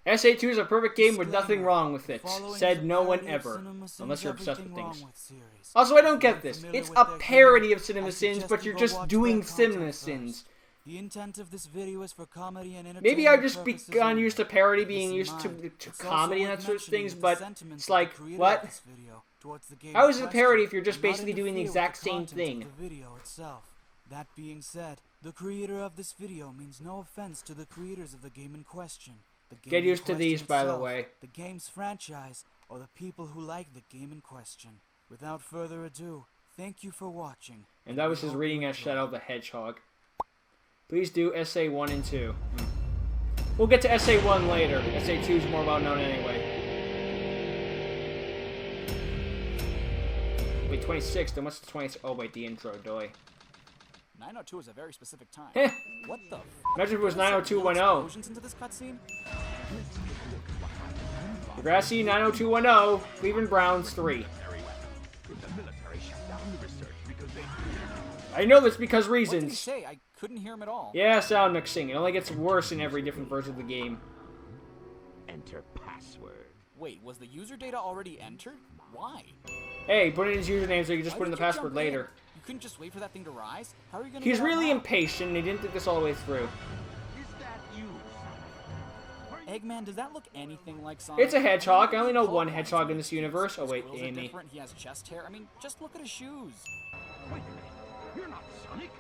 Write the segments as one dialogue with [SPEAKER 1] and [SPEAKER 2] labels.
[SPEAKER 1] SA2 is a perfect game with nothing wrong with it. Said no one ever. Unless you're obsessed with things. Also, I don't get this. It's a parody of CinemaSins, but you're just doing CinemaSins.
[SPEAKER 2] The intent of this video is for comedy and entertainment.
[SPEAKER 1] Maybe I've just gotten used to parody being used to comedy and that sort of things, but it's like, what? How is it a parody if you're just basically doing the exact same thing?
[SPEAKER 2] That being said, the creator of this video means no offense to the creators of the game in question.
[SPEAKER 1] Get used to these, by the way.
[SPEAKER 2] The game's franchise, or the people who like the game in question. Without further ado, thank you for watching.
[SPEAKER 1] And that was his reading as Shadow the Hedgehog. Please do SA 1 and 2. We'll get to SA 1 later. SA 2 is more well known anyway. Wait, 26. Then what's the 20? Oh wait, the intro, doy.
[SPEAKER 2] 902 is a very specific time.
[SPEAKER 1] Heh.
[SPEAKER 2] What the?
[SPEAKER 1] Imagine if it was 90210.
[SPEAKER 2] Into this cutscene?
[SPEAKER 1] Degrassi 90210. Cleveland Browns 3. I know this because reasons.
[SPEAKER 2] What did he say? I couldn't hear him at all.
[SPEAKER 1] Yeah, sound mixing. It only gets worse in every different version of the game.
[SPEAKER 3] Enter password.
[SPEAKER 2] Wait, was the user data already entered? Why?
[SPEAKER 1] Hey, put in his username so you can just put in the password later.
[SPEAKER 2] You couldn't just wait for that thing to rise? How are you gonna
[SPEAKER 1] He's
[SPEAKER 2] get out
[SPEAKER 1] really
[SPEAKER 2] now?
[SPEAKER 1] impatient and he didn't think this all the way through.
[SPEAKER 3] Is that you?
[SPEAKER 2] Eggman, does that look anything like Sonic?
[SPEAKER 1] It's a hedgehog. I only know one hedgehog in this universe. Oh wait,
[SPEAKER 2] His grills are
[SPEAKER 1] Amy.
[SPEAKER 2] different. He has chest hair. I mean, just look at his shoes.
[SPEAKER 3] Wait a minute. You're not Sonic.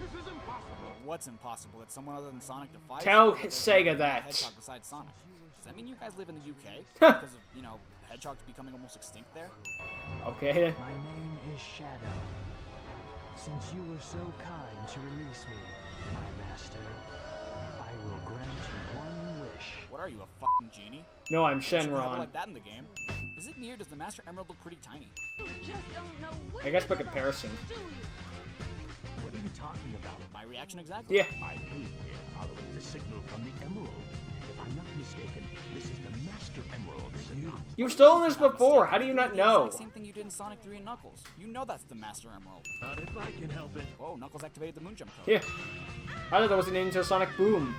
[SPEAKER 3] This is impossible.
[SPEAKER 2] What's impossible? That someone other than Sonic to fight?
[SPEAKER 1] Tell
[SPEAKER 2] Or that
[SPEAKER 1] Sega
[SPEAKER 2] there's a
[SPEAKER 1] that.
[SPEAKER 2] hedgehog besides Sonic. Does that mean you guys live in the UK? Because of, you know, hedgehogs becoming almost extinct there?
[SPEAKER 1] Okay then.
[SPEAKER 4] My name is Shadow. Since you were so kind to release me, my master, I will grant you one wish.
[SPEAKER 2] What are you, a fucking genie?
[SPEAKER 1] No, I'm
[SPEAKER 2] You should have it
[SPEAKER 1] Shenron.
[SPEAKER 2] like that in the game. Is it me or does the Master Emerald look pretty tiny?
[SPEAKER 1] I guess by comparison.
[SPEAKER 3] What are you talking about?
[SPEAKER 2] My reaction exactly?
[SPEAKER 1] Yeah.
[SPEAKER 3] I came here following the signal from the Emerald. If I'm not mistaken, this is the Master Emerald signal.
[SPEAKER 1] You've stolen this before. How do you not know?
[SPEAKER 2] It's the same thing you did in Sonic 3 and Knuckles. You know that's the Master Emerald.
[SPEAKER 3] Not if I can help it.
[SPEAKER 2] Whoa, Knuckles activated the Moonjump code.
[SPEAKER 1] Yeah. I thought that was an Intersonic Boom.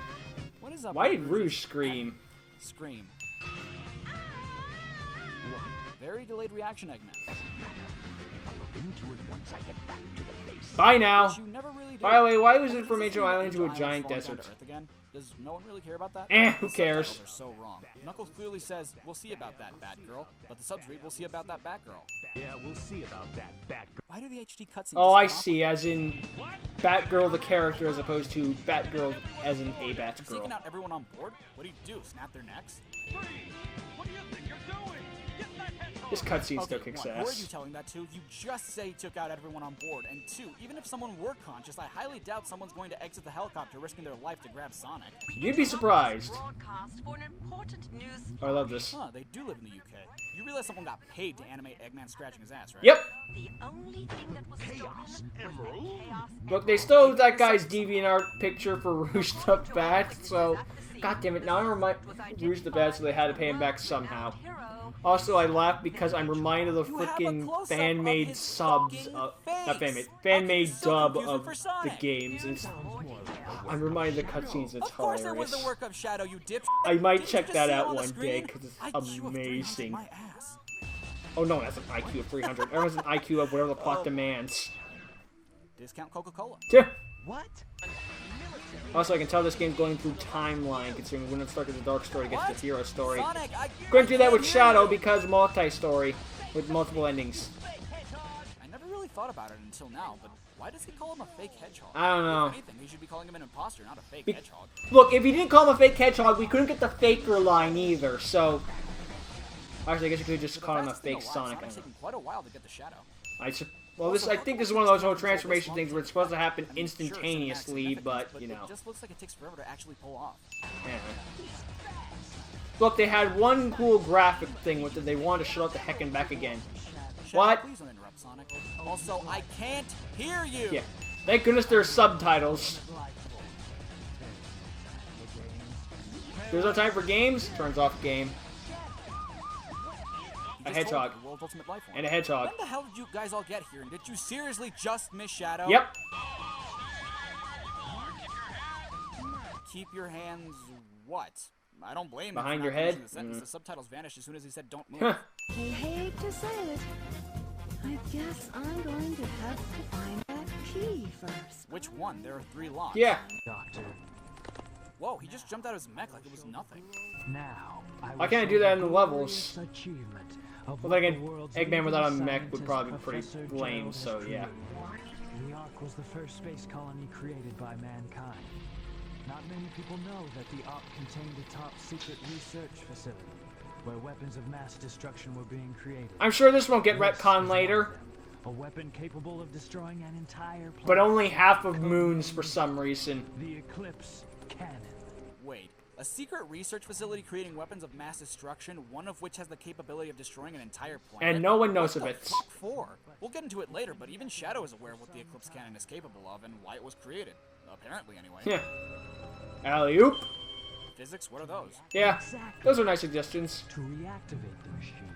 [SPEAKER 2] What is up
[SPEAKER 1] Why
[SPEAKER 2] with
[SPEAKER 1] did Rouge scream?
[SPEAKER 2] Scream. Very delayed reaction, Eggman.
[SPEAKER 3] Into it once I get back to the base.
[SPEAKER 1] Bye now.
[SPEAKER 2] Which you never really did.
[SPEAKER 1] By the way, why was
[SPEAKER 2] Does
[SPEAKER 1] Information
[SPEAKER 2] this mean
[SPEAKER 1] Island to a
[SPEAKER 2] Angel
[SPEAKER 1] giant
[SPEAKER 2] falling down
[SPEAKER 1] desert?
[SPEAKER 2] to Earth again? Does no one really care about that?
[SPEAKER 1] Who
[SPEAKER 2] The
[SPEAKER 1] cares?
[SPEAKER 2] subtitles are so wrong. Knuckles clearly says, "We'll see about that, Batgirl," but the subs read, "We'll see about that, Batgirl."
[SPEAKER 3] Yeah, we'll see about that, Batgirl.
[SPEAKER 2] Why do the HD cutscenes?
[SPEAKER 1] Oh, I
[SPEAKER 2] just come
[SPEAKER 1] see. As in Batgirl the character as opposed to Batgirl as in a
[SPEAKER 2] off? You're taking
[SPEAKER 1] Batgirl.
[SPEAKER 2] out everyone on board? What do? Snap their necks?
[SPEAKER 3] What do you think you're doing? Get that hedgehog!
[SPEAKER 1] This cutscene still
[SPEAKER 2] Okay,
[SPEAKER 1] kicks
[SPEAKER 2] one, who are you
[SPEAKER 1] ass.
[SPEAKER 2] telling that to? You just say you took out everyone on board. And two, even if someone were conscious, I highly doubt someone's going to exit the helicopter risking their life to grab Sonic.
[SPEAKER 1] You'd be surprised.
[SPEAKER 5] Broadcast for an important news.
[SPEAKER 1] Oh, I love this.
[SPEAKER 2] Huh, they do live in the UK. You realize someone got paid to animate Eggman scratching his ass, right?
[SPEAKER 1] Yep.
[SPEAKER 5] The only thing that was
[SPEAKER 3] Chaos
[SPEAKER 5] stolen
[SPEAKER 3] Emerald?
[SPEAKER 5] was the Chaos
[SPEAKER 1] Look, they stole that guy's DeviantArt picture for Rouge the Bat, so... God damn it, now I remind Rouge the Bat, so they had to pay him back somehow. Also, I laugh because I'm reminded of the
[SPEAKER 2] You have a
[SPEAKER 1] freaking
[SPEAKER 2] close-up of
[SPEAKER 1] fan-made
[SPEAKER 2] his
[SPEAKER 1] subs,
[SPEAKER 2] fucking
[SPEAKER 1] not
[SPEAKER 2] face.
[SPEAKER 1] fan-made, fan-made
[SPEAKER 2] I'm so
[SPEAKER 1] dub
[SPEAKER 2] confused
[SPEAKER 1] of
[SPEAKER 2] for
[SPEAKER 1] the
[SPEAKER 2] Sonic.
[SPEAKER 1] games. I'm reminded of the cutscenes, it's
[SPEAKER 2] Of course it was
[SPEAKER 1] hilarious.
[SPEAKER 2] the work of Shadow, you dip.
[SPEAKER 1] I might
[SPEAKER 2] Didn't you
[SPEAKER 1] check
[SPEAKER 2] just
[SPEAKER 1] that
[SPEAKER 2] see it
[SPEAKER 1] out
[SPEAKER 2] on the
[SPEAKER 1] one
[SPEAKER 2] screen?
[SPEAKER 1] day, because
[SPEAKER 2] IQ
[SPEAKER 1] it's
[SPEAKER 2] of 300,
[SPEAKER 1] amazing.
[SPEAKER 2] my ass.
[SPEAKER 1] Oh no, that's an IQ of 300. Everyone's an IQ of whatever the plot
[SPEAKER 2] Oh.
[SPEAKER 1] demands.
[SPEAKER 2] Discount Coca-Cola.
[SPEAKER 1] Yeah.
[SPEAKER 4] What?
[SPEAKER 1] Also, I can tell this game's going through timeline, considering when it starts with the dark story, gets
[SPEAKER 2] What?
[SPEAKER 1] the hero story.
[SPEAKER 2] Sonic,
[SPEAKER 1] Couldn't do that
[SPEAKER 2] can't
[SPEAKER 1] with
[SPEAKER 2] hear
[SPEAKER 1] Shadow
[SPEAKER 2] you.
[SPEAKER 1] because multi-story with multiple endings.
[SPEAKER 2] I never really thought about it until now, but why does he call him a fake hedgehog?
[SPEAKER 1] I don't know.
[SPEAKER 2] If anything, he should be calling him an imposter, not a fake
[SPEAKER 1] Be-
[SPEAKER 2] hedgehog.
[SPEAKER 1] Look, if you didn't call him a fake hedgehog, we couldn't get the faker line either. So, actually, I guess you could just call him a
[SPEAKER 2] Fastest thing
[SPEAKER 1] fake
[SPEAKER 2] alive,
[SPEAKER 1] Sonic.
[SPEAKER 2] Sonic's taking quite a while to get the Shadow.
[SPEAKER 1] Well, I think this is one of those whole transformation things where it's supposed to happen
[SPEAKER 2] I mean, sure, it's
[SPEAKER 1] instantaneously,
[SPEAKER 2] insignificant,
[SPEAKER 1] but you know.
[SPEAKER 2] it just looks like it takes forever to actually pull off.
[SPEAKER 1] Yeah. Look, they had one cool graphic thing with it. They wanted to shut up the heck and back again.
[SPEAKER 2] Shadow,
[SPEAKER 1] What?
[SPEAKER 2] Please don't interrupt, Sonic. Also, I can't hear you.
[SPEAKER 1] Yeah. Thank goodness there's subtitles. There's no time for games. Turns off game.
[SPEAKER 2] He
[SPEAKER 1] A
[SPEAKER 2] just told
[SPEAKER 1] hedgehog.
[SPEAKER 2] you, the world's ultimate life form.
[SPEAKER 1] And a hedgehog.
[SPEAKER 2] When the hell did you guys all get here? And did you seriously just miss Shadow?
[SPEAKER 1] Yep.
[SPEAKER 2] Keep your hands what? I don't blame him.
[SPEAKER 1] Behind
[SPEAKER 2] for
[SPEAKER 1] your
[SPEAKER 2] not
[SPEAKER 1] head?
[SPEAKER 2] finishing The sentence. The subtitles vanished as soon as he said don't move.
[SPEAKER 1] Huh.
[SPEAKER 6] I hate to say it. I guess I'm going to have to find that key first.
[SPEAKER 2] Which one? There are 3 locks.
[SPEAKER 1] Yeah.
[SPEAKER 4] Doctor,
[SPEAKER 2] Whoa, he just jumped out of his mech like it was nothing.
[SPEAKER 4] now
[SPEAKER 1] Why can't I do that in the
[SPEAKER 4] glorious
[SPEAKER 1] levels?
[SPEAKER 4] achievement of
[SPEAKER 1] Well,
[SPEAKER 4] what
[SPEAKER 1] like
[SPEAKER 4] the world's
[SPEAKER 1] Eggman
[SPEAKER 4] leading
[SPEAKER 1] without a mech
[SPEAKER 4] scientist,
[SPEAKER 1] would probably be pretty
[SPEAKER 4] Professor
[SPEAKER 1] lame,
[SPEAKER 4] Gerald
[SPEAKER 1] so
[SPEAKER 4] has
[SPEAKER 1] yeah.
[SPEAKER 4] created. The Ark was the first space colony created by mankind. Not many people know that the Ark contained a top-secret research facility where weapons of mass destruction were being created.
[SPEAKER 1] I'm sure this won't get
[SPEAKER 4] This
[SPEAKER 1] retconned
[SPEAKER 4] is
[SPEAKER 1] later,
[SPEAKER 4] one of them, a weapon capable of destroying an entire planet.
[SPEAKER 1] but only half of moons for some reason.
[SPEAKER 4] The Eclipse Cannon.
[SPEAKER 2] Wait, a secret research facility creating weapons of mass destruction, one of which has the capability of destroying an entire planet?
[SPEAKER 1] And no one knows
[SPEAKER 2] What
[SPEAKER 1] of
[SPEAKER 2] the
[SPEAKER 1] it.
[SPEAKER 2] fuck for? We'll get into it later, but even Shadow is aware of what the Eclipse Cannon is capable of and why it was created. Apparently, anyway.
[SPEAKER 1] Yeah. Alley-oop.
[SPEAKER 2] Physics, what are those?
[SPEAKER 1] Yeah,
[SPEAKER 4] Exactly.
[SPEAKER 1] those are nice suggestions.
[SPEAKER 4] To reactivate the machine,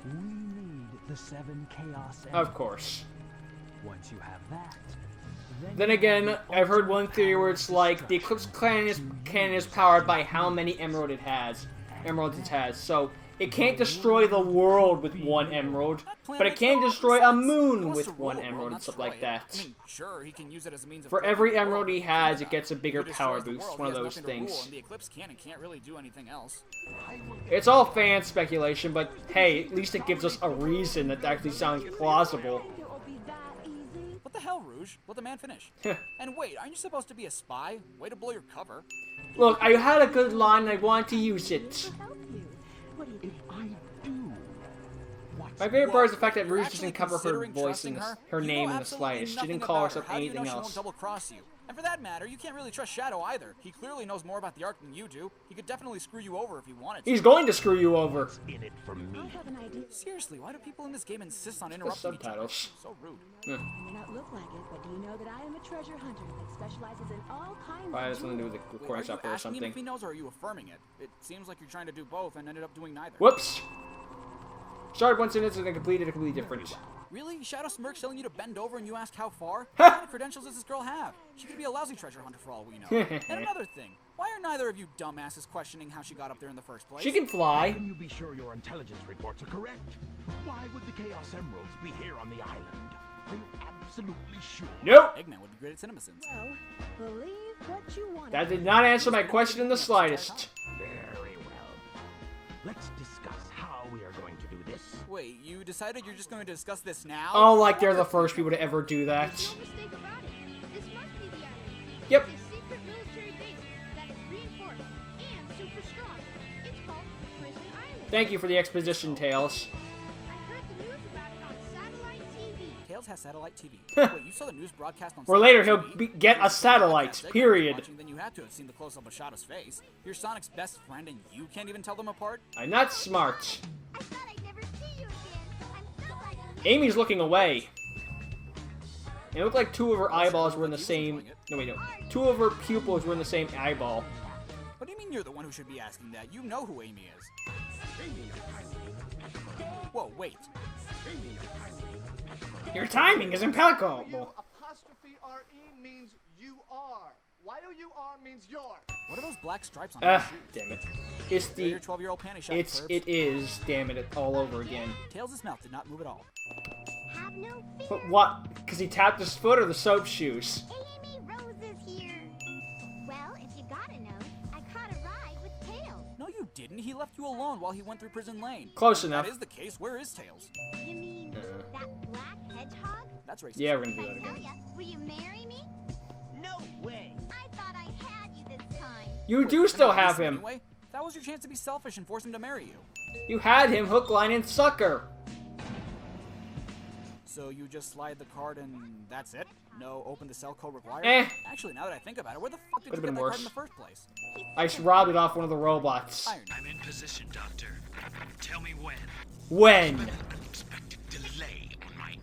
[SPEAKER 4] we need the 7 Chaos
[SPEAKER 1] Of
[SPEAKER 4] Emeralds.
[SPEAKER 1] course.
[SPEAKER 4] Once you have that,
[SPEAKER 1] Then
[SPEAKER 4] you
[SPEAKER 1] again,
[SPEAKER 4] have the
[SPEAKER 1] I've heard
[SPEAKER 4] ultimate
[SPEAKER 1] one theory
[SPEAKER 4] power
[SPEAKER 1] where
[SPEAKER 4] of
[SPEAKER 1] it's like the Eclipse
[SPEAKER 4] destruction.
[SPEAKER 1] Cannon is powered by how many emeralds it has. So it can't destroy the world with 1 emerald, but it can destroy a moon with 1 emerald and stuff like that.
[SPEAKER 2] I mean, sure, he can use it as a means of
[SPEAKER 1] For
[SPEAKER 2] controlling
[SPEAKER 1] every
[SPEAKER 2] the world,
[SPEAKER 1] emerald he
[SPEAKER 2] but
[SPEAKER 1] has,
[SPEAKER 2] yeah,
[SPEAKER 1] it gets a bigger
[SPEAKER 2] if he
[SPEAKER 1] power
[SPEAKER 2] destroys the
[SPEAKER 1] boost.
[SPEAKER 2] world,
[SPEAKER 1] One of
[SPEAKER 2] he has
[SPEAKER 1] those
[SPEAKER 2] nothing to rule,
[SPEAKER 1] things.
[SPEAKER 2] and the Eclipse Cannon can't really do anything else.
[SPEAKER 1] It's all fan speculation, but hey, at least it gives us a reason that actually sounds plausible.
[SPEAKER 6] Think it will be that easy?
[SPEAKER 2] What the hell, Rouge? Let the man finish. And wait, aren't you supposed to be a spy? Way to blow your cover.
[SPEAKER 1] Look, I had a good line and I wanted to use it.
[SPEAKER 6] Help you. What do you think?
[SPEAKER 3] I do. What's
[SPEAKER 1] My favorite part is the fact that
[SPEAKER 2] You're
[SPEAKER 1] Rouge
[SPEAKER 2] actually
[SPEAKER 1] doesn't cover her
[SPEAKER 2] considering
[SPEAKER 1] voice in
[SPEAKER 2] trusting
[SPEAKER 1] her
[SPEAKER 2] You
[SPEAKER 1] name
[SPEAKER 2] know
[SPEAKER 1] in the
[SPEAKER 2] absolutely
[SPEAKER 1] slightest. She
[SPEAKER 2] nothing
[SPEAKER 1] didn't call
[SPEAKER 2] about
[SPEAKER 1] herself
[SPEAKER 2] her. How do you know
[SPEAKER 1] anything
[SPEAKER 2] she
[SPEAKER 1] else.
[SPEAKER 2] won't double-cross you? And for that matter, you can't really trust Shadow either. He clearly knows more about the Ark than you do. He could definitely screw you over if he wanted to.
[SPEAKER 1] He's going to screw you over.
[SPEAKER 3] in it for me?
[SPEAKER 6] I have an idea.
[SPEAKER 2] Seriously, why do people in this game insist on
[SPEAKER 1] The
[SPEAKER 2] interrupting each other?
[SPEAKER 1] subtitles.
[SPEAKER 2] So rude.
[SPEAKER 6] It may not look like it, but do you know that I am a treasure hunter that specializes in all kinds
[SPEAKER 1] Probably has
[SPEAKER 6] of
[SPEAKER 1] something to do with the
[SPEAKER 2] Wait, are
[SPEAKER 1] recording
[SPEAKER 2] you
[SPEAKER 1] software or
[SPEAKER 2] asking him
[SPEAKER 1] something.
[SPEAKER 2] if he knows or are you affirming it? It seems like you're trying to do both and ended up doing neither.
[SPEAKER 1] Whoops. Started one sentence and then completed it completely different.
[SPEAKER 2] Really? Shadow Smirk's telling you to bend over and you ask how far? What kind of credentials does this girl have? She could be a lousy treasure hunter for all we know. And another thing, why are neither of you dumbasses questioning how she got up there in the first place?
[SPEAKER 1] She can fly.
[SPEAKER 3] Can you be sure your intelligence reports are correct? Why would the Chaos Emeralds be here on the island? Are you absolutely sure?
[SPEAKER 1] Nope.
[SPEAKER 2] Eggman would be great at CinemaSins.
[SPEAKER 6] Well, believe what you want.
[SPEAKER 1] That did not answer my question in the slightest.
[SPEAKER 3] Very well. Let's discuss how we are going to do this.
[SPEAKER 2] Wait, you decided you're just going to discuss this now?
[SPEAKER 1] Oh, like they're the first people to ever do that.
[SPEAKER 7] No mistake about it. This must be the island.
[SPEAKER 1] Yep.
[SPEAKER 7] It's a secret military base that is reinforced and super strong. It's called Prison Island.
[SPEAKER 1] Thank you for the exposition, Tails.
[SPEAKER 7] I heard the news about it on satellite TV.
[SPEAKER 2] Tails has satellite TV. Wait, you saw the news broadcast on
[SPEAKER 1] Or later
[SPEAKER 2] satellite
[SPEAKER 1] he'll
[SPEAKER 2] TV?
[SPEAKER 1] get a
[SPEAKER 2] If you
[SPEAKER 1] satellite,
[SPEAKER 2] broadcast Eggman was
[SPEAKER 1] period.
[SPEAKER 2] watching, then you had to have seen the close-up of Shadow's face. You're Sonic's best friend and you can't even tell them apart?
[SPEAKER 1] I'm not smart.
[SPEAKER 7] I thought I'd never see you again. I'm so glad you
[SPEAKER 1] Amy's looking away. It looked like 2 of her eyeballs were in the
[SPEAKER 2] He was
[SPEAKER 1] same...
[SPEAKER 2] enjoying it.
[SPEAKER 1] No, wait, no. 2 of her pupils were in the same eyeball.
[SPEAKER 2] What do you mean you're the one who should be asking that? You know who Amy is. Whoa, wait.
[SPEAKER 1] Your timing is impeccable.
[SPEAKER 8] Apostrophe R-E means you are. Y-O-U-R means you're.
[SPEAKER 2] What are those black stripes on your shoes?
[SPEAKER 1] Damn it. It's
[SPEAKER 2] They're
[SPEAKER 1] the...
[SPEAKER 2] your 12-year-old panty shot,
[SPEAKER 1] It is, damn it, all over again.
[SPEAKER 2] Tails' mouth did not move at all.
[SPEAKER 7] have no fear.
[SPEAKER 1] But what? Because he tapped his foot or the soap shoes?
[SPEAKER 7] Amy Rose is here. Well, if you gotta know, I caught a ride with Tails.
[SPEAKER 2] No, you didn't. He left you alone while he went through Prison Lane.
[SPEAKER 1] Close
[SPEAKER 2] If
[SPEAKER 1] enough.
[SPEAKER 2] that is the case, where is Tails?
[SPEAKER 7] You mean that black hedgehog?
[SPEAKER 2] That's racist.
[SPEAKER 1] Yeah, we're gonna do
[SPEAKER 7] I
[SPEAKER 1] that
[SPEAKER 7] tell
[SPEAKER 1] again.
[SPEAKER 7] ya, will you marry me?
[SPEAKER 8] No way.
[SPEAKER 7] I thought I had you this time.
[SPEAKER 1] You
[SPEAKER 2] Wait,
[SPEAKER 1] do
[SPEAKER 2] you're
[SPEAKER 1] still
[SPEAKER 2] not
[SPEAKER 1] have
[SPEAKER 2] listening
[SPEAKER 1] him.
[SPEAKER 2] Anyway, that was your chance to be selfish and force him to marry you.
[SPEAKER 1] You had him hook, line, and sucker.
[SPEAKER 2] So you just slide the card and that's it? No open the cell code required?
[SPEAKER 1] Eh.
[SPEAKER 2] Actually, now that I think about it, where the fuck did
[SPEAKER 1] Could've
[SPEAKER 2] you get
[SPEAKER 1] been
[SPEAKER 2] that
[SPEAKER 1] worse.
[SPEAKER 2] card in the first place?
[SPEAKER 1] I just robbed it off one of the robots.
[SPEAKER 2] Iron.
[SPEAKER 9] I'm in position, Doctor. Tell me when.
[SPEAKER 1] When?
[SPEAKER 9] Unexpected delay on my end.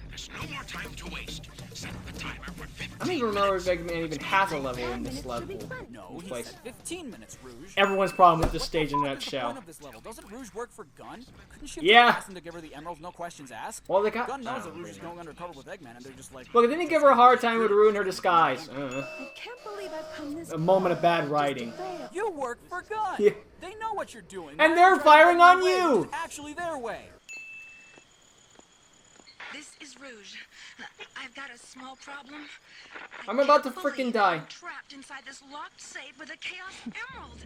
[SPEAKER 9] There's
[SPEAKER 3] There's no more time to waste. Set the timer for 15
[SPEAKER 1] I don't even remember if Eggman even has a level in this level.
[SPEAKER 2] No, he
[SPEAKER 1] Place.
[SPEAKER 2] said 15 minutes, Rouge.
[SPEAKER 1] Everyone's problem with this stage in a
[SPEAKER 2] What is the point
[SPEAKER 1] nutshell.
[SPEAKER 2] of this level? Doesn't Rouge work for Gun? Couldn't she have
[SPEAKER 1] Yeah.
[SPEAKER 2] just asked him to give her the emeralds, no questions asked?
[SPEAKER 1] Well, they got.
[SPEAKER 2] Gun knows
[SPEAKER 1] I
[SPEAKER 2] that
[SPEAKER 1] don't
[SPEAKER 2] Rouge is
[SPEAKER 1] really know.
[SPEAKER 2] going undercover with Eggman, and they're just like...
[SPEAKER 1] Look, didn't he give her a hard time? It would ruin her disguise.
[SPEAKER 6] I can't believe I've come this
[SPEAKER 1] A moment of bad
[SPEAKER 6] far
[SPEAKER 1] writing.
[SPEAKER 6] just to fail.
[SPEAKER 2] You work for Gun!
[SPEAKER 1] Yeah.
[SPEAKER 2] They know what you're doing.
[SPEAKER 1] And
[SPEAKER 2] Why
[SPEAKER 1] they're
[SPEAKER 2] are you trying to
[SPEAKER 1] firing
[SPEAKER 2] get
[SPEAKER 1] on
[SPEAKER 2] your way,
[SPEAKER 1] you.
[SPEAKER 2] which is actually their way.
[SPEAKER 5] This is Rouge. I've got a small problem.
[SPEAKER 1] I'm about to
[SPEAKER 5] I can't
[SPEAKER 1] frickin'
[SPEAKER 5] believe
[SPEAKER 1] die.
[SPEAKER 5] I'm trapped inside this locked safe with a Chaos Emerald.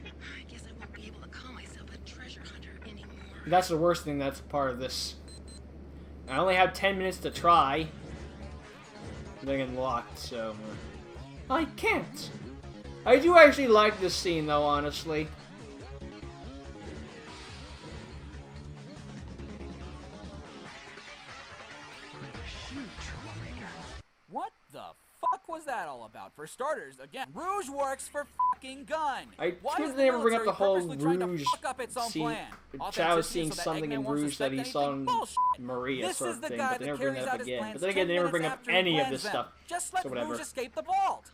[SPEAKER 5] I guess I won't be able to call myself a treasure hunter anymore.
[SPEAKER 1] That's the worst thing that's part of this. I only have 10 minutes to try. They're getting locked, so... I can't! I do actually like this scene, though, honestly.
[SPEAKER 2] What the fuck was that all about? For starters, again, Rouge works for fucking Gun.
[SPEAKER 1] I
[SPEAKER 2] Why
[SPEAKER 1] couldn't
[SPEAKER 2] is the
[SPEAKER 1] ever bring up
[SPEAKER 2] military
[SPEAKER 1] the whole
[SPEAKER 2] purposely trying to
[SPEAKER 1] Rouge
[SPEAKER 2] fuck up its own
[SPEAKER 1] scene.
[SPEAKER 2] plan?
[SPEAKER 1] Chao was
[SPEAKER 2] Authenticity
[SPEAKER 1] seeing
[SPEAKER 2] so that
[SPEAKER 1] something
[SPEAKER 2] Eggman
[SPEAKER 1] in
[SPEAKER 2] won't
[SPEAKER 1] Rouge that he
[SPEAKER 2] suspect
[SPEAKER 1] saw
[SPEAKER 2] anything?
[SPEAKER 1] in
[SPEAKER 2] Bullshit.
[SPEAKER 1] Maria
[SPEAKER 2] This
[SPEAKER 1] sort
[SPEAKER 2] is
[SPEAKER 1] of
[SPEAKER 2] the
[SPEAKER 1] thing,
[SPEAKER 2] guy
[SPEAKER 1] but they
[SPEAKER 2] that
[SPEAKER 1] never bring
[SPEAKER 2] carries
[SPEAKER 1] that up
[SPEAKER 2] out his
[SPEAKER 1] again.
[SPEAKER 2] plans
[SPEAKER 1] But then again, they
[SPEAKER 2] 10
[SPEAKER 1] never bring
[SPEAKER 2] minutes
[SPEAKER 1] up
[SPEAKER 2] after he
[SPEAKER 1] any of
[SPEAKER 2] plans
[SPEAKER 1] this
[SPEAKER 2] them.
[SPEAKER 1] stuff.
[SPEAKER 2] Just let
[SPEAKER 1] So whatever.
[SPEAKER 2] Rouge escape the vault.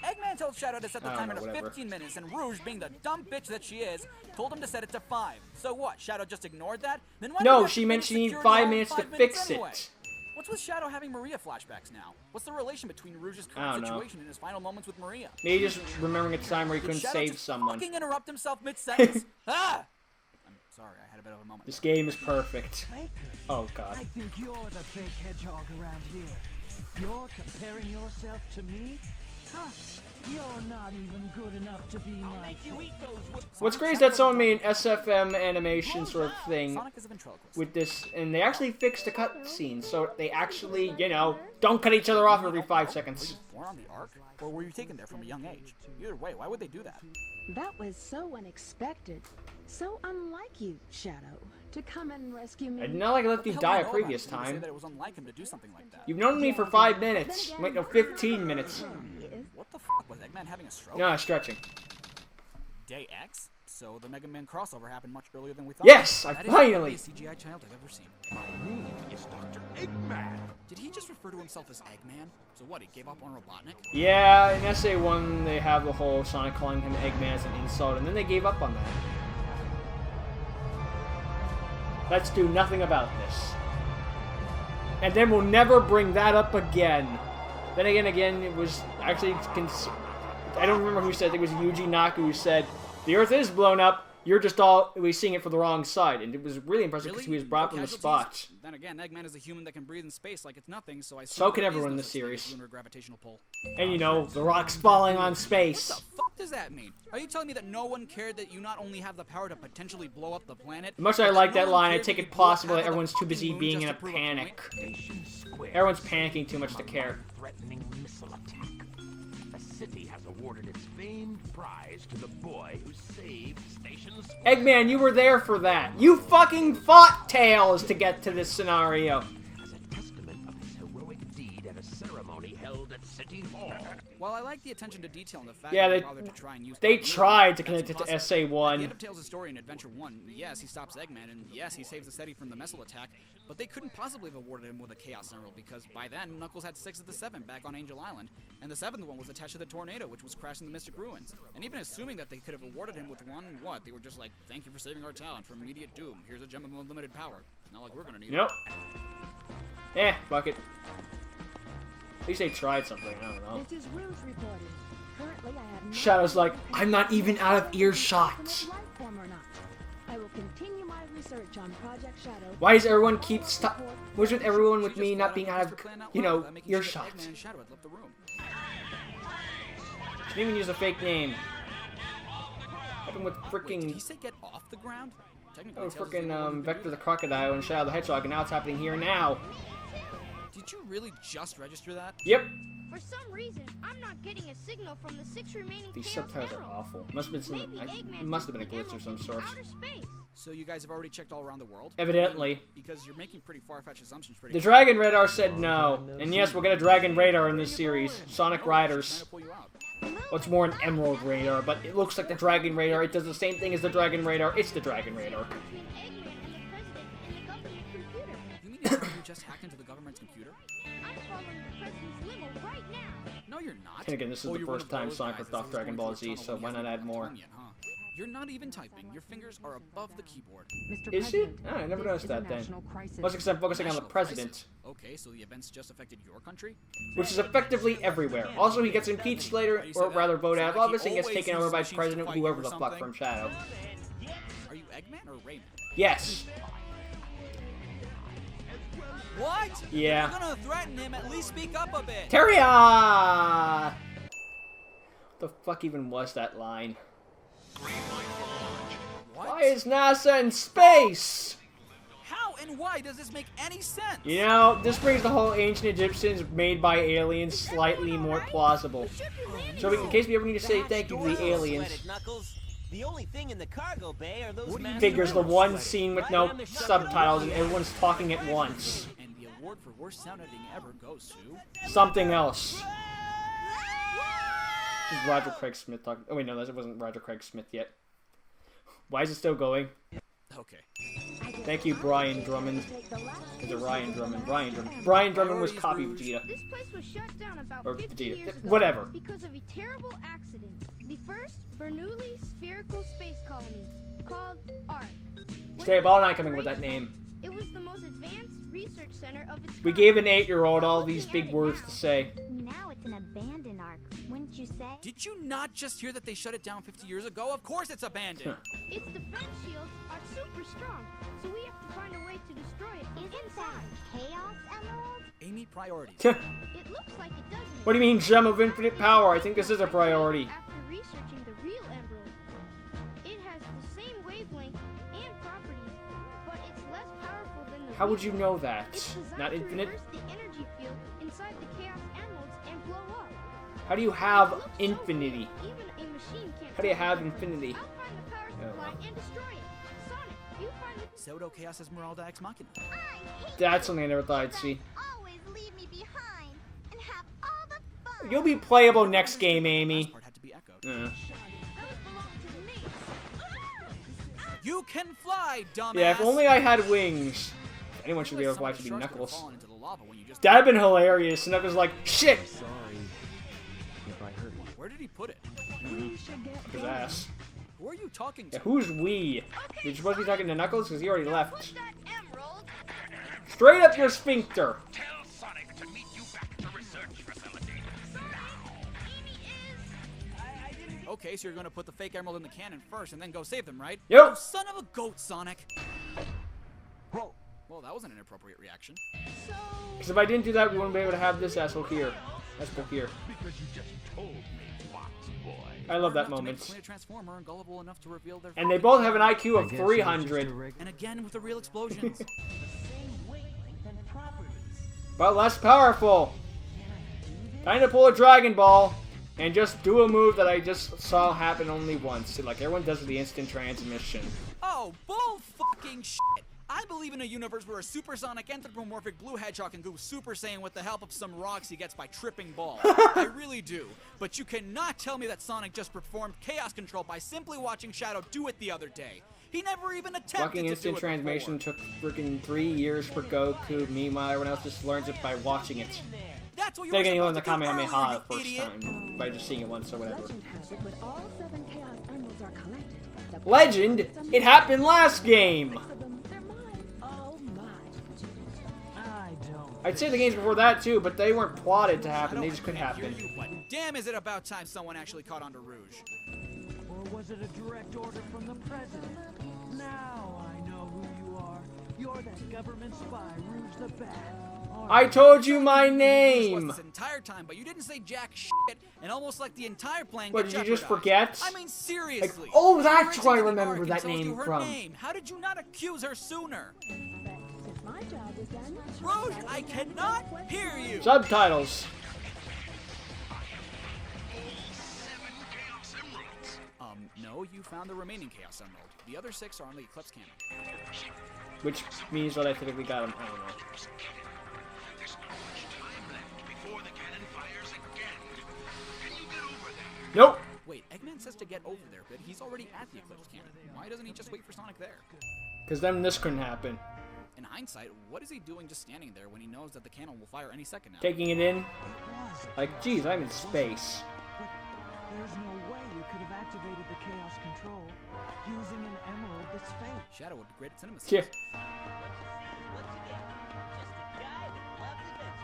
[SPEAKER 2] Eggman told Shadow to set the
[SPEAKER 1] I don't
[SPEAKER 2] timer
[SPEAKER 1] know,
[SPEAKER 2] to
[SPEAKER 1] whatever.
[SPEAKER 2] 15 minutes, and Rouge, being the dumb bitch that she is, told him to set it to 5. So what? Shadow just ignored that? Then why do we
[SPEAKER 1] No,
[SPEAKER 2] have
[SPEAKER 1] she
[SPEAKER 2] to
[SPEAKER 1] meant
[SPEAKER 2] finish
[SPEAKER 1] she needed
[SPEAKER 2] security
[SPEAKER 1] 5
[SPEAKER 2] all in
[SPEAKER 1] minutes to
[SPEAKER 2] 5
[SPEAKER 1] fix
[SPEAKER 2] anyway?
[SPEAKER 1] it.
[SPEAKER 2] What's with Shadow having Maria flashbacks now? What's the relation between Rouge's
[SPEAKER 1] I
[SPEAKER 2] current
[SPEAKER 1] don't know.
[SPEAKER 2] situation and his final moments with Maria?
[SPEAKER 1] Maybe just remembering a time where he
[SPEAKER 2] Did
[SPEAKER 1] couldn't
[SPEAKER 2] Shadow
[SPEAKER 1] save
[SPEAKER 2] just
[SPEAKER 1] someone.
[SPEAKER 2] fucking interrupt himself mid-sentence? Ah! I'm sorry, I had a bit of a moment.
[SPEAKER 1] This game is perfect. Oh god.
[SPEAKER 4] I think you're the fake hedgehog around here. You're comparing yourself to me? Huh? You're not even good enough to be my friend.
[SPEAKER 1] What's great is that someone made an SFM animation sort of thing
[SPEAKER 2] Sonic is a ventriloquist.
[SPEAKER 1] with this, and they actually fixed the cutscene, so they actually, you know, don't cut each other off every 5
[SPEAKER 2] Were
[SPEAKER 1] seconds.
[SPEAKER 2] you born on the Ark? Or were you taken there from a young age? Either way, why would they do that?
[SPEAKER 6] That was so unexpected. So unlike you, Shadow, to come and rescue me.
[SPEAKER 1] I did not like I let
[SPEAKER 2] What the
[SPEAKER 1] you
[SPEAKER 2] hell
[SPEAKER 1] die
[SPEAKER 2] do I
[SPEAKER 1] a
[SPEAKER 2] know
[SPEAKER 1] previous
[SPEAKER 2] about him to say
[SPEAKER 1] time.
[SPEAKER 2] that it was unlike him to do something like that?
[SPEAKER 1] You've known me for 5 minutes. Wait, no, 15 minutes.
[SPEAKER 2] What the fuck? Was Eggman having a stroke?
[SPEAKER 1] No, stretching.
[SPEAKER 2] Day X? So the Mega Man crossover happened much earlier than we thought.
[SPEAKER 1] Yes, I
[SPEAKER 2] That is
[SPEAKER 1] finally.
[SPEAKER 2] the CGI child I've ever seen.
[SPEAKER 3] My name is Dr. Eggman.
[SPEAKER 2] Did he just refer to himself as Eggman? So what, he gave up on Robotnik?
[SPEAKER 1] Yeah, in SA1 they have the whole Sonic calling him Eggman as an insult, and then they gave up on that. Let's do nothing about this. And then we'll never bring that up again. Then again, it was actually... I don't remember who said it. It was Yuji Naku who said, the Earth is blown up, you're just all... We're seeing it for the wrong side. And it was really impressive because he was brought up on the spot.
[SPEAKER 2] Then again, Eggman is a human that can breathe in space like it's nothing, so I
[SPEAKER 1] So can everyone in the series.
[SPEAKER 2] Lunar gravitational pull.
[SPEAKER 1] And you know, the rock's falling on
[SPEAKER 2] What
[SPEAKER 1] space.
[SPEAKER 2] the fuck does that mean? Are you telling me that no one cared that you not only have the power to potentially blow up the planet?
[SPEAKER 1] As much as I
[SPEAKER 2] but
[SPEAKER 1] like
[SPEAKER 2] no
[SPEAKER 1] that
[SPEAKER 2] one
[SPEAKER 1] line, I
[SPEAKER 2] cared
[SPEAKER 1] take
[SPEAKER 2] that
[SPEAKER 1] it
[SPEAKER 2] you blew up
[SPEAKER 1] possible
[SPEAKER 2] half
[SPEAKER 1] that
[SPEAKER 2] of the
[SPEAKER 1] everyone's too
[SPEAKER 2] fucking
[SPEAKER 1] busy
[SPEAKER 2] moon
[SPEAKER 1] being
[SPEAKER 2] just
[SPEAKER 1] in a
[SPEAKER 2] to prove a point?
[SPEAKER 1] panic.
[SPEAKER 3] Station Square.
[SPEAKER 1] Everyone's panicking too much to care.
[SPEAKER 3] Threatening missile attack. The city has awarded its famed prize to the boy who saved Station Square.
[SPEAKER 1] Eggman, you were there for that. You fucking fought Tails to get to this scenario.
[SPEAKER 3] As a testament of his heroic deed at a ceremony held at City Hall.
[SPEAKER 2] While I like the attention to detail and the fact
[SPEAKER 1] Yeah,
[SPEAKER 2] that
[SPEAKER 1] they-
[SPEAKER 2] they bothered to try and use
[SPEAKER 1] They
[SPEAKER 2] continuity,
[SPEAKER 1] tried to
[SPEAKER 2] that's
[SPEAKER 1] connect it to
[SPEAKER 2] impossible. At the
[SPEAKER 1] SA1.
[SPEAKER 2] end of Tails' story in Adventure 1, yes, he stops Eggman, and yes, he saves the city from the missile attack, but they couldn't possibly have awarded him with a Chaos Emerald because by then, Knuckles had 6 of the 7 back on Angel Island, and the 7th one was attached to the tornado, which was crashing the Mystic Ruins. And even assuming that they could have awarded him with one, what? They were just like, thank you for saving our town from immediate doom. Here's a gem of unlimited power. Not like we're gonna need
[SPEAKER 1] Nope. Fuck it. At least they tried something, I don't know.
[SPEAKER 6] This is Rouge reporting. Currently, I have no
[SPEAKER 1] Shadow's like,
[SPEAKER 6] idea
[SPEAKER 1] I'm not even out of
[SPEAKER 6] if
[SPEAKER 1] earshot.
[SPEAKER 6] it's a life form or not. I will continue my research on Project Shadow.
[SPEAKER 1] Why does everyone keep stop? What's with everyone with
[SPEAKER 2] She
[SPEAKER 1] me
[SPEAKER 2] just
[SPEAKER 1] not
[SPEAKER 2] flat
[SPEAKER 1] being
[SPEAKER 2] out
[SPEAKER 1] out of,
[SPEAKER 2] used her plan out
[SPEAKER 1] you
[SPEAKER 2] loud
[SPEAKER 1] know,
[SPEAKER 2] without making sure that
[SPEAKER 1] earshot?
[SPEAKER 2] Eggman and Shadow had left the room.
[SPEAKER 1] She didn't even use a fake name. Happened with
[SPEAKER 2] Wait, did he
[SPEAKER 1] freaking
[SPEAKER 2] say get off the ground? Technically,
[SPEAKER 1] oh,
[SPEAKER 2] it tells us that no one
[SPEAKER 1] freaking
[SPEAKER 2] can do
[SPEAKER 1] Vector the
[SPEAKER 2] that.
[SPEAKER 1] Crocodile and Shadow the Hedgehog, and now it's happening here now.
[SPEAKER 2] Did you really just register that?
[SPEAKER 1] Yep.
[SPEAKER 7] For some reason, I'm not getting a signal from the 6 remaining
[SPEAKER 1] These
[SPEAKER 7] Chaos
[SPEAKER 1] subtitles are
[SPEAKER 7] Emeralds.
[SPEAKER 1] awful. Must have been some.
[SPEAKER 7] Maybe Eggman
[SPEAKER 1] It must have
[SPEAKER 7] took
[SPEAKER 1] been a
[SPEAKER 7] the
[SPEAKER 1] glitch of
[SPEAKER 7] emerald
[SPEAKER 1] some
[SPEAKER 7] into
[SPEAKER 1] sort.
[SPEAKER 7] outer space.
[SPEAKER 2] So you guys have already checked all around the world?
[SPEAKER 1] Evidently.
[SPEAKER 2] Because you're making pretty far-fetched assumptions pretty
[SPEAKER 1] The Dragon Radar said no, and yes, we'll get a Dragon Radar in this series. Sonic Riders.
[SPEAKER 2] Trying to pull you out.
[SPEAKER 1] What's more, an Emerald Radar, but it looks like the Dragon Radar. It does the same thing as the Dragon Radar. It's the Dragon Radar.
[SPEAKER 7] Between Eggman and the president and the government computer.
[SPEAKER 2] You mean it's just hacked into the government's computer?
[SPEAKER 7] I'm following the president's limo right now.
[SPEAKER 2] No, you're not.
[SPEAKER 1] And again, this is
[SPEAKER 2] Oh,
[SPEAKER 1] the
[SPEAKER 2] you're one
[SPEAKER 1] first
[SPEAKER 2] of
[SPEAKER 1] time
[SPEAKER 2] those
[SPEAKER 1] Sonic
[SPEAKER 2] guys
[SPEAKER 1] ripped
[SPEAKER 2] that
[SPEAKER 1] off
[SPEAKER 2] says
[SPEAKER 1] Dragon
[SPEAKER 2] going
[SPEAKER 1] Ball
[SPEAKER 2] through a
[SPEAKER 1] Z,
[SPEAKER 2] tunnel
[SPEAKER 1] so
[SPEAKER 2] when
[SPEAKER 1] why
[SPEAKER 2] you
[SPEAKER 1] not
[SPEAKER 2] haven't
[SPEAKER 1] add
[SPEAKER 2] got
[SPEAKER 1] more?
[SPEAKER 2] done yet, huh? You're not even typing. Your fingers are above the keyboard.
[SPEAKER 6] Mr.
[SPEAKER 1] Is it?
[SPEAKER 6] President,
[SPEAKER 1] Oh, I never
[SPEAKER 6] this
[SPEAKER 1] noticed
[SPEAKER 6] is a
[SPEAKER 1] that then.
[SPEAKER 6] national crisis.
[SPEAKER 1] Well, because I'm focusing on the
[SPEAKER 2] National
[SPEAKER 1] president,
[SPEAKER 2] crisis. Okay, so the events just affected your country?
[SPEAKER 1] which is effectively everywhere. Also, he gets impeached later, or rather voted out of office, and gets taken over by President whoever the fuck from Shadow.
[SPEAKER 2] Are you Eggman or Rayman?
[SPEAKER 1] Yes.
[SPEAKER 2] What?
[SPEAKER 1] Yeah.
[SPEAKER 2] If you're gonna threaten him, at least speak up a bit.
[SPEAKER 1] Terria! What the fuck even was that line?
[SPEAKER 2] What?
[SPEAKER 1] Why is NASA in space?
[SPEAKER 2] How and why does this make any sense?
[SPEAKER 1] You know, this brings the whole ancient Egyptians made by aliens slightly more plausible. So in case we ever need to say thank you to the aliens,
[SPEAKER 9] Knuckles. The only thing in the cargo bay are those
[SPEAKER 1] figures the one scene with no subtitles and everyone's talking at once.
[SPEAKER 2] And the award for worst sound editing ever goes to
[SPEAKER 1] Something else. This is Roger Craig Smith talking. Oh wait, no, that wasn't Roger Craig Smith yet. Why is it still going?
[SPEAKER 2] Okay.
[SPEAKER 1] Thank you, Brian Drummond. Is it Ryan Drummond? Brian Drummond. Brian Drummond was copy Vegeta.
[SPEAKER 7] This place was shut down about
[SPEAKER 1] Or
[SPEAKER 7] 50
[SPEAKER 1] Vegeta.
[SPEAKER 7] years ago
[SPEAKER 1] Whatever.
[SPEAKER 7] because of a terrible accident. The first Bernoulli spherical space colony, called ARC.
[SPEAKER 1] Stay up all night coming with that name.
[SPEAKER 7] It was the most advanced research center of its
[SPEAKER 1] We
[SPEAKER 7] kind.
[SPEAKER 1] gave an 8-year-old all these big words to say.
[SPEAKER 10] Now it's an abandoned arc, wouldn't you say?
[SPEAKER 2] Did you not just hear that they shut it down 50 years ago? Of course it's abandoned.
[SPEAKER 7] Its defense shields are super strong, so we have to find a way to destroy it inside.
[SPEAKER 10] Chaos Emerald?
[SPEAKER 2] Amy, priorities.
[SPEAKER 7] It looks like it doesn't.
[SPEAKER 1] What do you mean, Gem of Infinite Power? I think this is a priority.
[SPEAKER 7] After researching the real emerald, it has the same wavelength and properties, but it's less powerful than the
[SPEAKER 1] How would you
[SPEAKER 7] real.
[SPEAKER 1] know that?
[SPEAKER 7] It's designed
[SPEAKER 1] Not
[SPEAKER 7] to
[SPEAKER 1] infinite?
[SPEAKER 7] reverse the energy field inside the Chaos Emeralds and blow up.
[SPEAKER 1] How do you have
[SPEAKER 7] It looks so
[SPEAKER 1] infinity?
[SPEAKER 7] cool, even a machine can't
[SPEAKER 1] How do you
[SPEAKER 7] tell
[SPEAKER 1] have
[SPEAKER 7] the difference.
[SPEAKER 1] infinity?
[SPEAKER 7] I'll find the power supply and destroy it. Sonic, you find the
[SPEAKER 2] Pseudo Chaos Esmeralda Ex Machina.
[SPEAKER 1] That's something I never thought I'd see.
[SPEAKER 10] Always leave me behind and have all the fun.
[SPEAKER 1] You'll be playable next game,
[SPEAKER 2] Last
[SPEAKER 1] Amy.
[SPEAKER 2] part had to be echoed.
[SPEAKER 1] Uh.
[SPEAKER 2] You can fly, dumbass.
[SPEAKER 1] Yeah, if only I had wings. Anyone should be able to fly,
[SPEAKER 2] Some
[SPEAKER 1] it should
[SPEAKER 2] of
[SPEAKER 1] be
[SPEAKER 2] the sharks would've
[SPEAKER 1] Knuckles.
[SPEAKER 2] fallen into the lava when you just-
[SPEAKER 1] That'd have been hilarious. And Knuckles like, shit!
[SPEAKER 4] Sorry if I hurt you.
[SPEAKER 2] Where did he put it?
[SPEAKER 1] His ass.
[SPEAKER 2] Who are you talking
[SPEAKER 1] Yeah,
[SPEAKER 2] to?
[SPEAKER 1] who's we? You're supposed to be talking to Knuckles? Because he already left.
[SPEAKER 5] That emerald.
[SPEAKER 1] Straight up your sphincter!
[SPEAKER 3] Tell Sonic to meet you back at the research facility.
[SPEAKER 2] Okay, so you're gonna put the fake emerald in the cannon first and then go save them, right?
[SPEAKER 1] Yep.
[SPEAKER 2] You son of a goat, Sonic.
[SPEAKER 3] Whoa.
[SPEAKER 2] Well, that wasn't an inappropriate reaction.
[SPEAKER 1] Because if I didn't do that, we wouldn't be able to have this asshole here. Asshole here.
[SPEAKER 3] Because you just told me, Fox Boy.
[SPEAKER 1] I love that
[SPEAKER 2] Enough to make
[SPEAKER 1] moment.
[SPEAKER 2] Queen a Transformer and gullible enough to reveal their.
[SPEAKER 1] And they both have an IQ
[SPEAKER 4] I
[SPEAKER 1] of
[SPEAKER 4] guess it was just a
[SPEAKER 1] 300.
[SPEAKER 2] And again with the real explosions.
[SPEAKER 1] But less powerful. Time to pull a Dragon Ball and just do a move that I just saw happen only once. Like everyone does with the instant transmission.
[SPEAKER 2] Oh, bull fucking shit! I believe in a universe where a supersonic anthropomorphic blue hedgehog can go Super Saiyan with the help of some rocks he gets by tripping balls. I really do. But you cannot tell me that Sonic just performed chaos control by simply watching Shadow do it the other day. He never even attempted
[SPEAKER 1] Fucking
[SPEAKER 2] to
[SPEAKER 1] instant
[SPEAKER 2] do it
[SPEAKER 1] transmission
[SPEAKER 2] before.
[SPEAKER 1] took freaking 3 years for Goku. Meanwhile, everyone else just learns it by watching it.
[SPEAKER 2] That's what you
[SPEAKER 1] Then
[SPEAKER 2] were
[SPEAKER 1] again, you learn
[SPEAKER 2] supposed
[SPEAKER 1] the
[SPEAKER 2] to do
[SPEAKER 1] Kamehameha
[SPEAKER 2] earlier,
[SPEAKER 1] the
[SPEAKER 2] you
[SPEAKER 1] first
[SPEAKER 2] idiot.
[SPEAKER 1] time by just seeing it once or whatever.
[SPEAKER 6] Legend has it when all 7 Chaos Emeralds are collected. the
[SPEAKER 1] Legend? It happened last game!
[SPEAKER 6] They're mine. Oh my.
[SPEAKER 4] I don't.
[SPEAKER 1] I'd say the games before that too, but they weren't plotted to happen. They just could
[SPEAKER 2] Can't hear
[SPEAKER 1] happen.
[SPEAKER 2] you, but damn, is it about time someone actually caught on to Rouge?
[SPEAKER 4] Or was it a direct order from the president? Now I know who you are. You're that government spy, Rouge the Bat.
[SPEAKER 1] I told you my
[SPEAKER 2] Rouge was
[SPEAKER 1] name!
[SPEAKER 2] this entire time, but you didn't say jack shit, and almost like the entire plan
[SPEAKER 1] What,
[SPEAKER 2] got
[SPEAKER 1] did you just
[SPEAKER 2] jeopardized.
[SPEAKER 1] forget?
[SPEAKER 2] I mean, seriously.
[SPEAKER 1] Like, oh, that's
[SPEAKER 2] Your
[SPEAKER 1] where I
[SPEAKER 2] entity
[SPEAKER 1] remember
[SPEAKER 2] arc
[SPEAKER 1] that
[SPEAKER 2] and told you
[SPEAKER 1] name
[SPEAKER 2] her
[SPEAKER 1] from.
[SPEAKER 2] Name. How did you not accuse her sooner?
[SPEAKER 6] Since my job is done.
[SPEAKER 2] Rouge, I cannot hear you.
[SPEAKER 1] Subtitles.
[SPEAKER 2] No, you found the remaining Chaos Emerald. The other 6 are on the Eclipse Cannon.
[SPEAKER 1] Which means that I typically got them. I don't know.
[SPEAKER 3] Before the cannon fires again. Can you get over there?
[SPEAKER 1] Nope!
[SPEAKER 2] Wait, Eggman says to get over there, but he's already at the Eclipse Cannon. Why doesn't he just wait for Sonic there?
[SPEAKER 1] Because then this couldn't happen.
[SPEAKER 2] In hindsight, what is he doing just standing there when he knows that the cannon will fire any second now?
[SPEAKER 1] Taking it in. Like, geez, I'm in space.
[SPEAKER 4] But there's no way you could have activated the Chaos Control using an emerald that's fake.
[SPEAKER 2] Shadow would be great at cinema
[SPEAKER 1] Yeah.
[SPEAKER 2] scenes.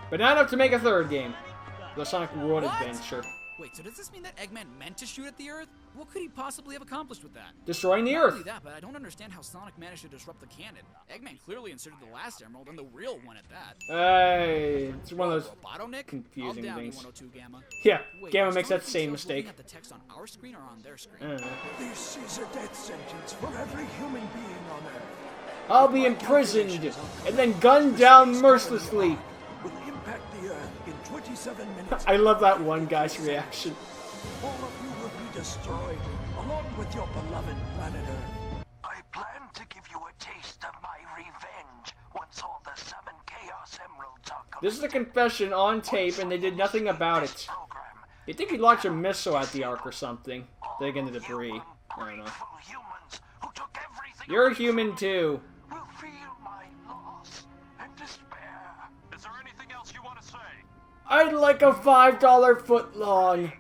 [SPEAKER 1] But not enough to make a third game. The Sonic World Adventure.
[SPEAKER 2] Wait, so does this mean that Eggman meant to shoot at the Earth? What could he possibly have accomplished with that?
[SPEAKER 1] Destroying the
[SPEAKER 2] Not only
[SPEAKER 1] Earth.
[SPEAKER 2] that, but I don't understand how Sonic managed to disrupt the cannon. Eggman clearly inserted the last emerald, and the real one at that.
[SPEAKER 1] Hey, it's one of those
[SPEAKER 2] Robotnik?
[SPEAKER 1] confusing
[SPEAKER 2] I'll down
[SPEAKER 1] things.
[SPEAKER 2] E102 Gamma.
[SPEAKER 1] Yeah,
[SPEAKER 2] Wait,
[SPEAKER 1] Gamma
[SPEAKER 2] is
[SPEAKER 1] makes that
[SPEAKER 2] Sonic
[SPEAKER 1] same
[SPEAKER 2] himself
[SPEAKER 1] mistake.
[SPEAKER 2] looking at the text on our screen or on their screen?
[SPEAKER 1] I don't know.
[SPEAKER 3] This is a death sentence for every human being on Earth.
[SPEAKER 1] I'll be imprisoned and then gunned down mercilessly.
[SPEAKER 3] Will impact the Earth in 27 minutes.
[SPEAKER 1] I love that one guy's reaction.
[SPEAKER 3] All of you will be destroyed, along with your beloved planet Earth. I plan to give you a taste of my revenge once all the 7 Chaos Emeralds are complete.
[SPEAKER 1] This is a confession on tape, and they did nothing about it. You think he'd launch a missile at the Ark or something? Dig in the debris. I don't know.
[SPEAKER 3] Humans who took everything
[SPEAKER 1] You're a human too.
[SPEAKER 3] will feel my loss and despair. Is there anything else you want to say?
[SPEAKER 1] I'd like a $5 footlong.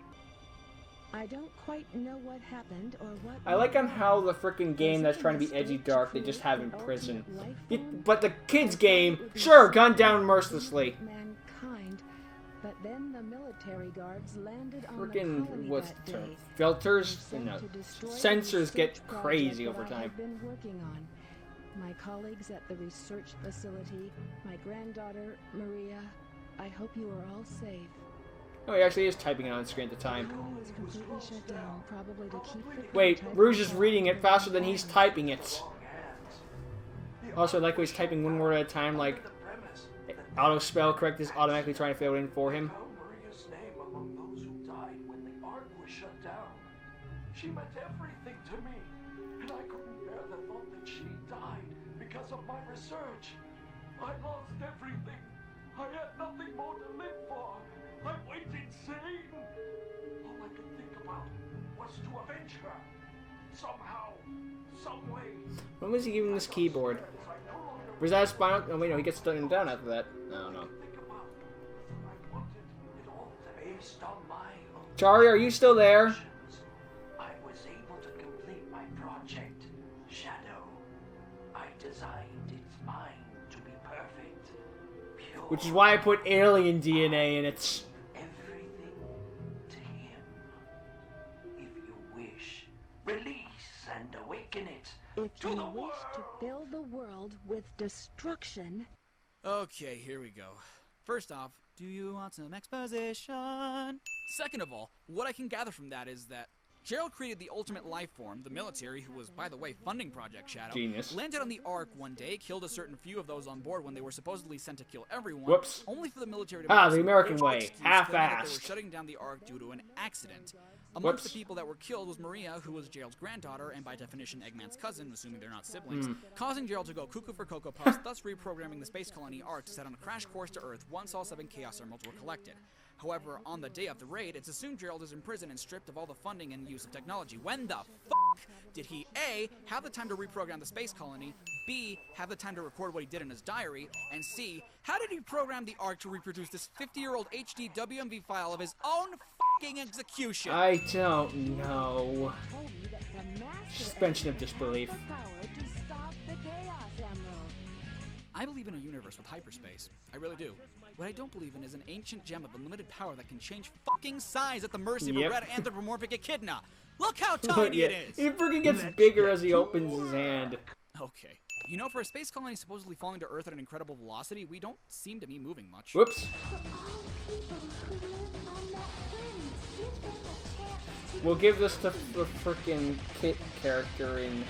[SPEAKER 6] I don't quite know what happened or what.
[SPEAKER 1] I like on how the freaking game that's trying to be edgy dark, they just have in prison. But the kids game, sure, gunned down mercilessly.
[SPEAKER 6] Mankind, but then the military guards landed on the
[SPEAKER 1] Freaking,
[SPEAKER 6] colony
[SPEAKER 1] what's
[SPEAKER 6] that
[SPEAKER 1] the term?
[SPEAKER 6] day.
[SPEAKER 1] Filters?
[SPEAKER 6] Sent
[SPEAKER 1] No.
[SPEAKER 6] to destroy the
[SPEAKER 1] Sensors
[SPEAKER 6] research
[SPEAKER 1] get
[SPEAKER 6] project
[SPEAKER 1] crazy
[SPEAKER 6] that
[SPEAKER 1] over
[SPEAKER 6] I
[SPEAKER 1] time.
[SPEAKER 6] had been working on. My colleagues at the research facility, my granddaughter Maria. I hope you are all safe.
[SPEAKER 1] Oh, he actually is typing it on screen at the time.
[SPEAKER 6] The colony was completely shut down, probably to keep the
[SPEAKER 1] Wait,
[SPEAKER 6] contact
[SPEAKER 1] Rouge is
[SPEAKER 6] from
[SPEAKER 1] reading it faster than he's
[SPEAKER 6] China.
[SPEAKER 1] typing it. Also, I like when he's typing one word at a time, like auto spell correct is automatically trying to fill it in for him.
[SPEAKER 3] Maria's name among those who died when the Ark was shut down. She meant everything to me, and I couldn't bear the thought that she died because of my research. I lost everything. I had nothing more to live for. I went insane. All I could think about was to avenge her. Somehow, some way.
[SPEAKER 1] When was he giving this keyboard? Was that a spinal? Oh wait, no, he gets taken down after that. I don't know.
[SPEAKER 3] Based on my own
[SPEAKER 1] Chari, are you still there?
[SPEAKER 3] I was able to complete my project, Shadow. I designed its mind to be perfect, pure.
[SPEAKER 1] Which is why I put alien DNA in it.
[SPEAKER 3] Everything to him. If you wish, release and awaken it
[SPEAKER 6] If
[SPEAKER 3] to
[SPEAKER 6] you
[SPEAKER 3] the
[SPEAKER 6] wish
[SPEAKER 3] world.
[SPEAKER 6] to fill the world with destruction,
[SPEAKER 2] Okay, here we go. First off, do you want some exposition? Second of all, what I can gather from that is that Gerald created the ultimate life form, the military, who was, by the way, funding Project Shadow.
[SPEAKER 1] Genius.
[SPEAKER 2] Landed on the Ark one day, killed a certain few of those on board when they were supposedly sent to kill everyone.
[SPEAKER 1] Whoops.
[SPEAKER 2] Only for the military to
[SPEAKER 1] Ah,
[SPEAKER 2] make
[SPEAKER 1] the
[SPEAKER 2] some
[SPEAKER 1] American
[SPEAKER 2] bullshit
[SPEAKER 1] way.
[SPEAKER 2] excuse claiming that They were
[SPEAKER 1] Half-assed.
[SPEAKER 2] shutting down the Ark due to an accident. Amongst
[SPEAKER 1] Whoops.
[SPEAKER 2] the people that were killed was Maria, who was Gerald's granddaughter and by definition Eggman's cousin, assuming they're not siblings, causing Gerald to go cuckoo for Cocoa Puffs, thus reprogramming the space colony Ark to set on a crash course to Earth once all 7 Chaos Emeralds were collected. However, on the day of the raid, it's assumed Gerald is in prison and stripped of all the funding and use of technology. When the fuck did he A, have the time to reprogram the space colony, B, have the time to record what he did in his diary, and C, how did he program the Ark to reproduce this 50-year-old HD WMV file of his own fucking execution?
[SPEAKER 1] I don't know.
[SPEAKER 6] told me that the master
[SPEAKER 1] Suspension of
[SPEAKER 6] has
[SPEAKER 1] disbelief.
[SPEAKER 6] the power to stop the Chaos Emerald.
[SPEAKER 2] I believe in a universe with hyperspace. I really do. What I don't believe in is an ancient gem of unlimited power that can change fucking size at the mercy of
[SPEAKER 1] Yep.
[SPEAKER 2] a red anthropomorphic echidna. Look how tiny
[SPEAKER 1] Yeah,
[SPEAKER 2] it is!
[SPEAKER 1] he freaking gets bigger as he opens his hand.
[SPEAKER 2] Okay. You know, for a space colony supposedly falling to Earth at an incredible velocity, we don't seem to be moving much.
[SPEAKER 1] Whoops. We'll give this to the freaking Kit character in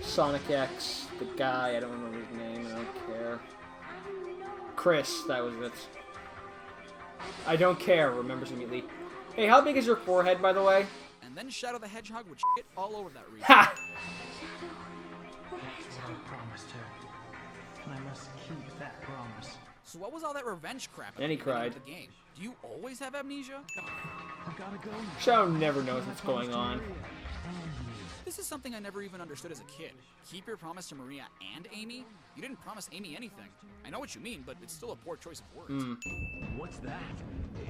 [SPEAKER 1] Sonic X. The guy, I don't remember his name, I don't care. Chris, that was it. I don't care, remembers immediately. Hey, how big is your forehead, by the way?
[SPEAKER 2] And then Shadow the Hedgehog would shit all over that region.
[SPEAKER 1] Ha!
[SPEAKER 4] I promised her, and I must keep that promise.
[SPEAKER 2] So what was all that revenge crap at
[SPEAKER 1] And he
[SPEAKER 2] the beginning of
[SPEAKER 1] cried.
[SPEAKER 2] the game? Do you always have amnesia?
[SPEAKER 4] I've gotta go now.
[SPEAKER 1] Shadow never knows what's going on.
[SPEAKER 2] This is something I never even understood as a kid. Keep your promise to Maria and Amy? You didn't promise Amy anything. I know what you mean, but it's still a poor choice of words.
[SPEAKER 9] What's that?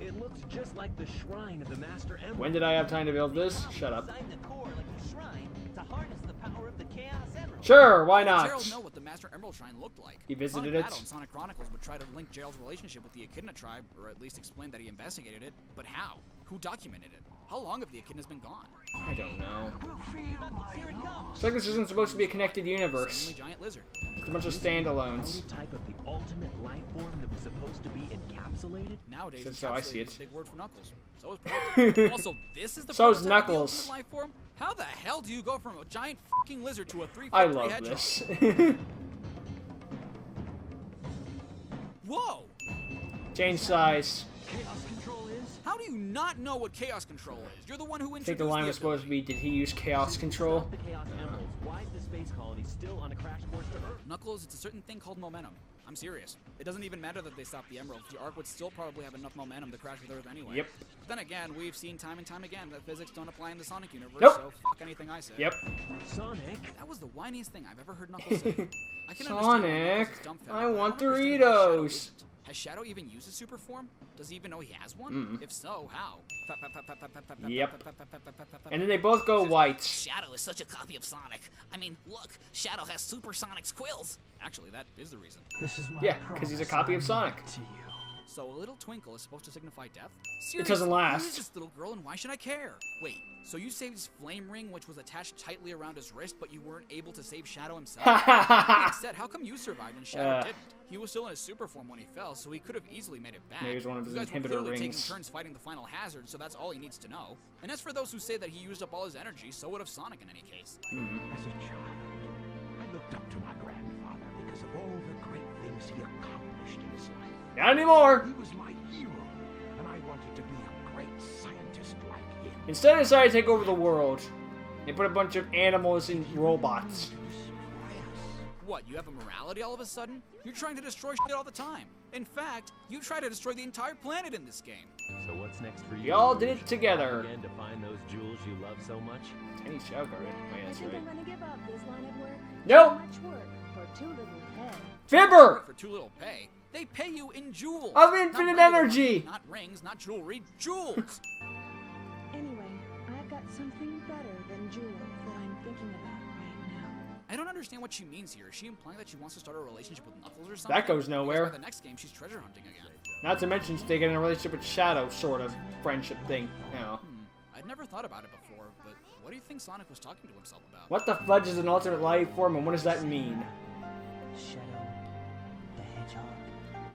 [SPEAKER 9] It looks just like the shrine of the Master Emerald.
[SPEAKER 1] When did I have time to build this? Shut up.
[SPEAKER 9] Designed the core like a shrine to harness the power of the Chaos Emerald.
[SPEAKER 1] Sure, why
[SPEAKER 2] How
[SPEAKER 1] not?
[SPEAKER 2] did Gerald know what the Master Emerald Shrine looked like?
[SPEAKER 1] He visited
[SPEAKER 2] Sonic
[SPEAKER 1] it.
[SPEAKER 2] Battle and Sonic Chronicles would try to link Gerald's relationship with the Echidna tribe, or at least explain that he investigated it. But how? Who documented it? How long have the Echidnas been gone?
[SPEAKER 1] I don't know.
[SPEAKER 2] Here it comes.
[SPEAKER 1] It's like this isn't supposed to be a connected universe.
[SPEAKER 2] Seemingly giant lizard.
[SPEAKER 1] It's a bunch of standalones.
[SPEAKER 9] Prototype of the ultimate life form that was supposed to be encapsulated.
[SPEAKER 2] Nowadays,
[SPEAKER 1] That's how I see
[SPEAKER 2] encapsulated
[SPEAKER 1] it.
[SPEAKER 2] is a big word for Knuckles. So is prototype. Also, this is the
[SPEAKER 1] So is
[SPEAKER 2] prototype of the
[SPEAKER 1] Knuckles.
[SPEAKER 2] ultimate life form? How the hell do you go from a giant fucking lizard to a 3-foot
[SPEAKER 1] I
[SPEAKER 2] 3
[SPEAKER 1] love
[SPEAKER 2] hedgehog?
[SPEAKER 1] this.
[SPEAKER 2] Whoa!
[SPEAKER 1] Change size.
[SPEAKER 4] Chaos Control is?
[SPEAKER 2] How do you not know what Chaos Control is? You're the one who
[SPEAKER 1] I
[SPEAKER 2] introduced
[SPEAKER 1] think the line
[SPEAKER 2] the
[SPEAKER 1] was supposed to be, did he use Chaos Control?
[SPEAKER 9] Without the Chaos Emeralds, why is the space colony still on a crash course to Earth?
[SPEAKER 2] Knuckles, it's a certain thing called momentum. I'm serious. It doesn't even matter that they stopped the Emeralds. The Ark would still probably have enough momentum to crash with Earth anyway.
[SPEAKER 1] Yep.
[SPEAKER 2] But then again, we've seen time and time again that physics don't apply in the Sonic universe,
[SPEAKER 1] Nope.
[SPEAKER 2] so fuck anything I say.
[SPEAKER 1] Yep.
[SPEAKER 9] Sonic?
[SPEAKER 2] That was the whiniest thing I've ever heard Knuckles say. I can understand why Knuckles is
[SPEAKER 1] Sonic,
[SPEAKER 2] dumbfounded,
[SPEAKER 1] I
[SPEAKER 2] but
[SPEAKER 1] want
[SPEAKER 2] don't understand why Shadow
[SPEAKER 1] Doritos.
[SPEAKER 2] isn't. Has Shadow even used his super form? Does he even know he has one? If so, how?
[SPEAKER 1] Yep. And then they both go white.
[SPEAKER 2] Shadow is such a copy of Sonic. I mean, look, Shadow has Supersonic's quills. Actually, that is the reason.
[SPEAKER 4] This is my
[SPEAKER 1] Yeah, because he's a copy of Sonic.
[SPEAKER 4] to you.
[SPEAKER 2] So a little twinkle is supposed to signify death?
[SPEAKER 1] It doesn't last.
[SPEAKER 2] Who is this little girl and why should I care? Wait, so you saved his flame ring which was attached tightly around his wrist, but you weren't able to save Shadow himself? Instead, how come you survived and Shadow didn't? He was still in his super form when he fell, so he could have easily made it back.
[SPEAKER 1] Maybe it was one of his
[SPEAKER 2] You guys were
[SPEAKER 1] inhibitor
[SPEAKER 2] clearly
[SPEAKER 1] rings.
[SPEAKER 2] taking turns fighting the final hazard, so that's all he needs to know. And as for those who say that he used up all his energy, so would have Sonic in any case.
[SPEAKER 11] As a child, I looked up to my grandfather because of all the great things he accomplished in his life.
[SPEAKER 1] Not anymore.
[SPEAKER 11] He was my hero, and I wanted to be a great scientist like him.
[SPEAKER 1] Instead, I decided to take over the world. They put a bunch of animals and robots.
[SPEAKER 2] What, you have a morality all of a sudden? You're trying to destroy shit all the time. In fact, you try to destroy the entire planet in this game.
[SPEAKER 9] So what's next for you?
[SPEAKER 1] Y'all did it together.
[SPEAKER 9] Again to find those jewels you love so much?
[SPEAKER 1] Tiny Shell Garden. Oh, yeah,
[SPEAKER 6] I
[SPEAKER 1] that's
[SPEAKER 6] think
[SPEAKER 1] right.
[SPEAKER 6] I'm gonna give up this line of work.
[SPEAKER 1] Nope.
[SPEAKER 6] Too much work for too little pay.
[SPEAKER 1] Fibber!
[SPEAKER 2] For too little pay. They pay you in jewels.
[SPEAKER 1] Of
[SPEAKER 2] Not
[SPEAKER 1] infinite
[SPEAKER 2] regular
[SPEAKER 1] energy.
[SPEAKER 2] money, not rings, not jewelry, jewels.
[SPEAKER 6] Anyway, I've got something better than jewels that I'm thinking about right now.
[SPEAKER 2] I don't understand what she means here. Is she implying that she wants to start a relationship with Knuckles or something?
[SPEAKER 1] That goes
[SPEAKER 2] Because
[SPEAKER 1] nowhere.
[SPEAKER 2] by the next game, she's treasure hunting again.
[SPEAKER 1] Not to mention they get in a relationship with Shadow, sort of friendship thing. You know.
[SPEAKER 2] I'd never thought about it before, but what do you think Sonic was talking to himself about?
[SPEAKER 1] What the fudge is an alternate life form, and what does that mean?
[SPEAKER 9] Shadow the Hedgehog.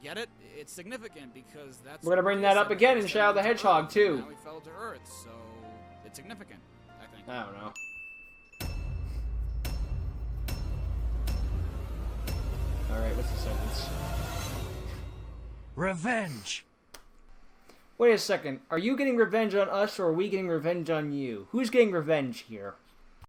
[SPEAKER 2] Get it? It's significant because that's...
[SPEAKER 1] We're gonna bring that up again in Shadow the Hedgehog, too.
[SPEAKER 2] Now he fell to Earth, so it's significant, I think.
[SPEAKER 1] I don't know. Alright, what's the sentence?
[SPEAKER 4] Revenge!
[SPEAKER 1] Wait a second. Are you getting revenge on us, or are we getting revenge on you? Who's getting revenge here?